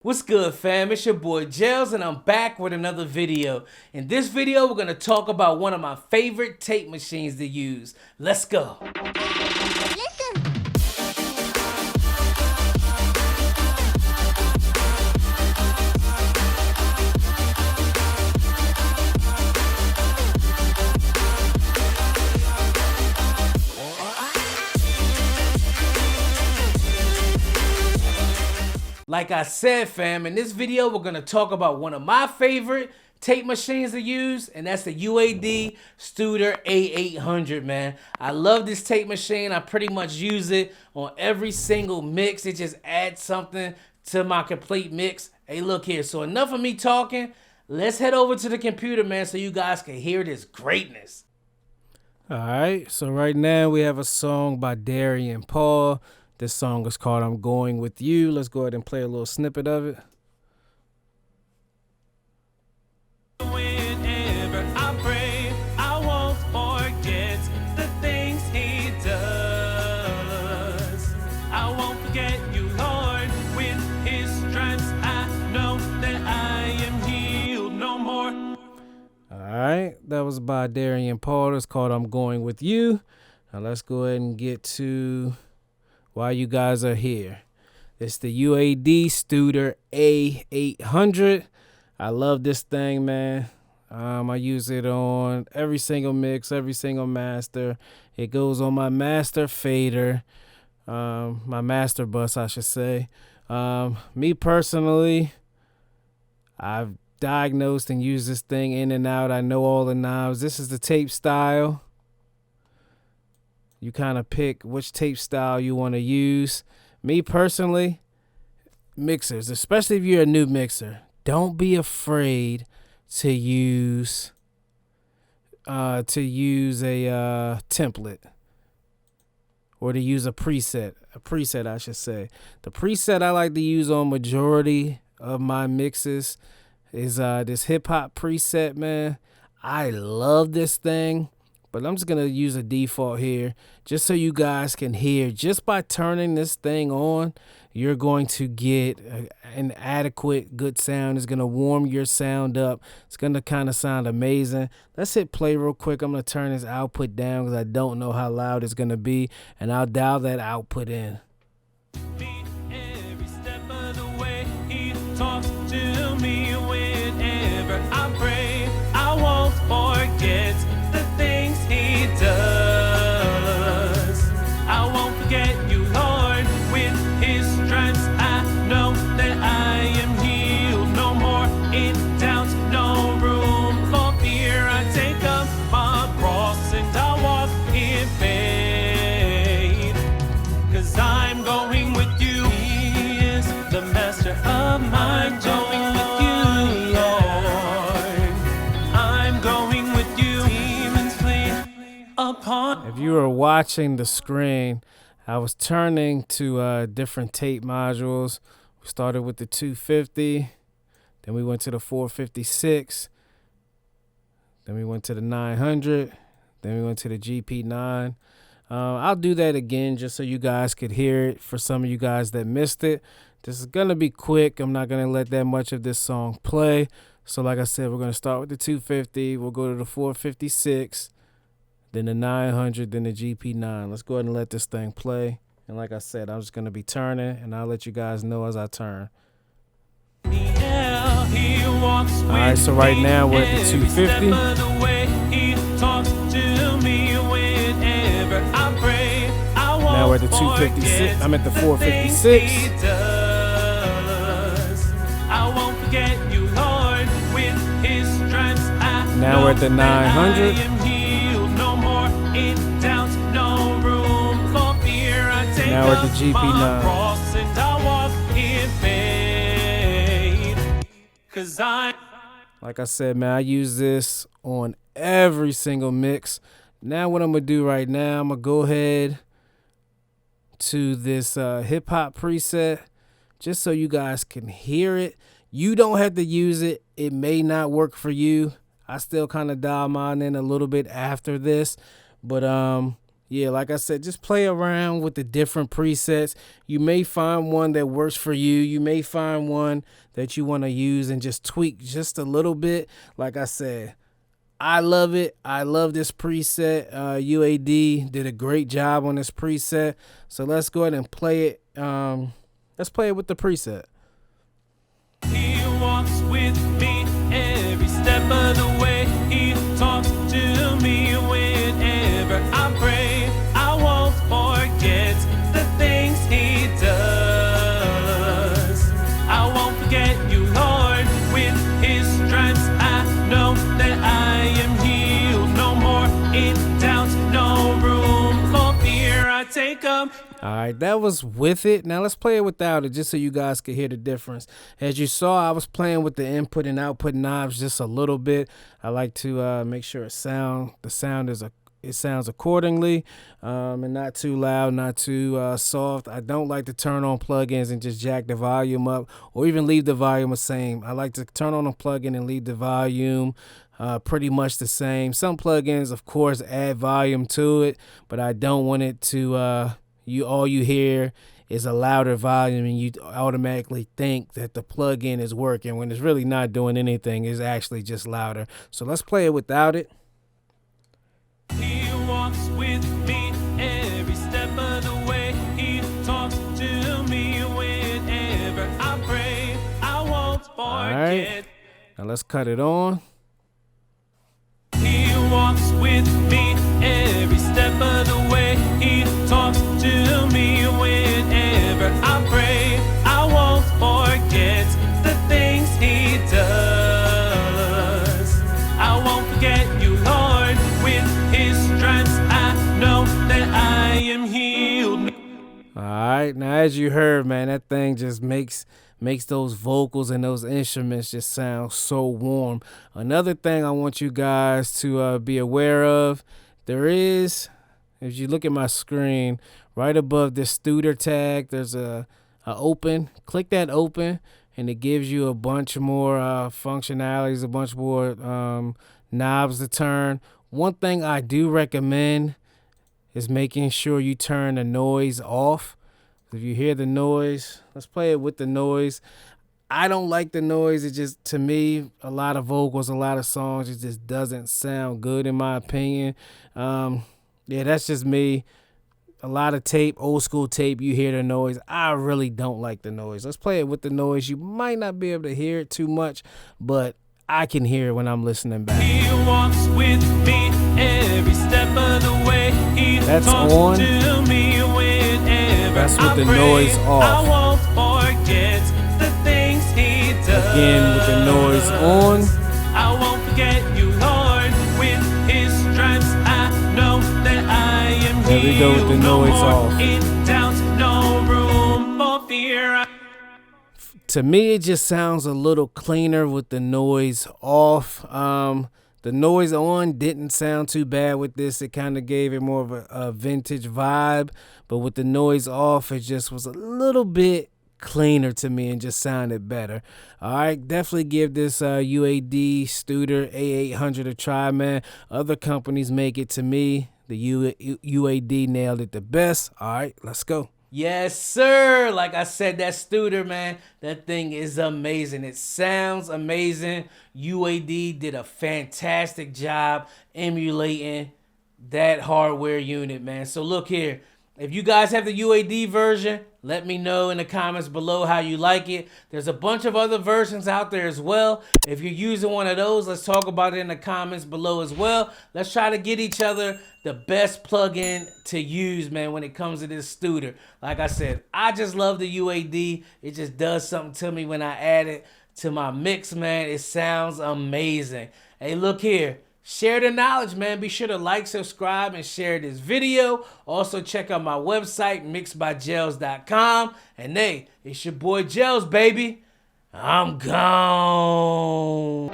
What's good, fam? It's your boy Gels, and I'm back with another video. In this video, we're gonna talk about one of my favorite tape machines to use. Let's go. Like I said, fam, in this video, we're gonna talk about one of my favorite tape machines to use, and that's the UAD Studer A800, man. I love this tape machine. I pretty much use it on every single mix. It just adds something to my complete mix. Hey, look here. So enough of me talking. Let's head over to the computer, man, so you guys can hear this greatness. All right, so right now we have a song by Darian Paul. This song is called I'm Going With You. Let's go ahead and play a little snippet of it. Whenever I pray, I won't forget the things he does. I won't forget you, Lord. With his stripes, I know that I am healed no more. All right, that was by Darian Paul. It's called I'm Going With You. Now let's go ahead and get to why you guys are here. It's the UAD Studer A800. I love this thing, man. I use it on every single mix, every single master. It goes on my master fader, my master bus, I should say. Me personally, I've diagnosed and used this thing in and out. I know all the knobs. This is the tape style. You kind of pick which tape style you want to use. Me personally, mixers, especially if you're a new mixer, don't be afraid to use a template or to use a preset, I should say. The preset I like to use on majority of my mixes is this hip hop preset, man. I love this thing. But I'm just going to use a default here just so you guys can hear. Just by turning this thing on, you're going to get an adequate, good sound. It's going to warm your sound up. It's going to kind of sound amazing. Let's hit play real quick. I'm going to turn this output down because I don't know how loud it's going to be. And I'll dial that output in. Every step of the way, he talks to me whenever I pray. I won't forget the things he does. I won't forget you, Lord. With his stripes, I know that I am healed no more. In doubt, no room for fear. I take up my cross and I walk in faith. 'Cause I'm going with you. He is the master of my going with you, Lord. I'm going with you. If you were watching the screen, I was turning to different tape modules. We started with the 250, then we went to the 456, then we went to the 900, then we went to the GP9. I'll do that again just so you guys could hear it for some of you guys that missed it. This is going to be quick. I'm not going to let that much of this song play. So like I said, we're going to start with the 250. We'll go to the 456. Then the 900, then the GP9. Let's go ahead and let this thing play. And like I said, I'm just going to be turning, and I'll let you guys know as I turn. All right, so right now we're at the 250. Now we're at the 256. I'm at the 456. Now we're at the 900. Now we're at the GP9. Like I said, man, I use this on every single mix. Now what I'm going to do right now, I'm going to go ahead to this hip-hop preset just so you guys can hear it. You don't have to use it. It may not work for you. I still kind of dial mine in a little bit after this. But Yeah, like I said, just play around with the different presets. You may find one that works for you. You may find one that you want to use and just tweak just a little bit. Like I said, I love it. I love this preset. UAD did a great job on this preset. So let's go ahead and play it. Let's play it with the preset. He walks with me every step of the way. He talks to me whenever I pray. I won't forget the things he does. I won't forget you, Lord. With his stripes I know that I am healed. No more in doubt, no room for fear. I take up. All right, that was with it. Now let's play it without it just so you guys can hear the difference. As you saw, I was playing with the input and output knobs just a little bit. I like to make sure it sounds accordingly, and not too loud, not too soft. I don't like to turn on plugins and just jack the volume up or even leave the volume the same. I like to turn on a plugin and leave the volume pretty much the same. Some plugins, of course, add volume to it, but I don't want it to all you hear is a louder volume and you automatically think that the plugin is working when it's really not doing anything. It's actually just louder. So let's play it without it. He walks with me every step of the way. He talks to me whenever I pray. I won't forget. All right. Now let's cut it on. He walks with me every step of the way. He talks to me whenever I pray. I won't forget the things he does. I won't forget you, Lord. With his stripes I know that I am healed. All right. Now, as you heard, man, that thing just makes those vocals and those instruments just sound so warm. Another thing I want you guys to be aware of, there is, if you look at my screen, right above this Studer tag, there's a open. Click that open, and it gives you a bunch more functionalities, a bunch more knobs to turn. One thing I do recommend is making sure you turn the noise off. If you hear the noise, let's play it with the noise. I don't like the noise. It just, to me, a lot of vocals, a lot of songs, it just doesn't sound good in my opinion. Yeah, that's just me. A lot of tape, old school tape, you hear the noise. I really don't like the noise. Let's play it with the noise. You might not be able to hear it too much, but I can hear it when I'm listening back. He walks with me every step of the way. He That's talks on. to me whenever That's with I the pray. noise off. I won't forget the things he does. Again, with the noise on. I won't forget you, Lord. With his stripes I know that I am There we go with the healed. No noise more off. in doubt, no room for fear. To me, it just sounds a little cleaner with the noise off. The noise on didn't sound too bad with this. It kind of gave it more of a vintage vibe. But with the noise off, it just was a little bit cleaner to me and just sounded better. All right, definitely give this UAD Studer A800 a try, man. Other companies make it. To me, the UAD nailed it the best. All right, let's go. Yes, sir. Like I said, that Studer, man, that thing is amazing. It sounds amazing. UAD did a fantastic job emulating that hardware unit, man. So look here. If you guys have the UAD version, let me know in the comments below how you like it. There's a bunch of other versions out there as well. If you're using one of those, let's talk about it in the comments below as well. Let's try to get each other the best plugin to use, man, when it comes to this Studer. Like I said, I just love the UAD. It just does something to me when I add it to my mix, man. It sounds amazing. Hey, look here. Share the knowledge, man. Be sure to like, subscribe, and share this video. Also, check out my website, mixedbygels.com. And hey, it's your boy Gels, baby. I'm gone.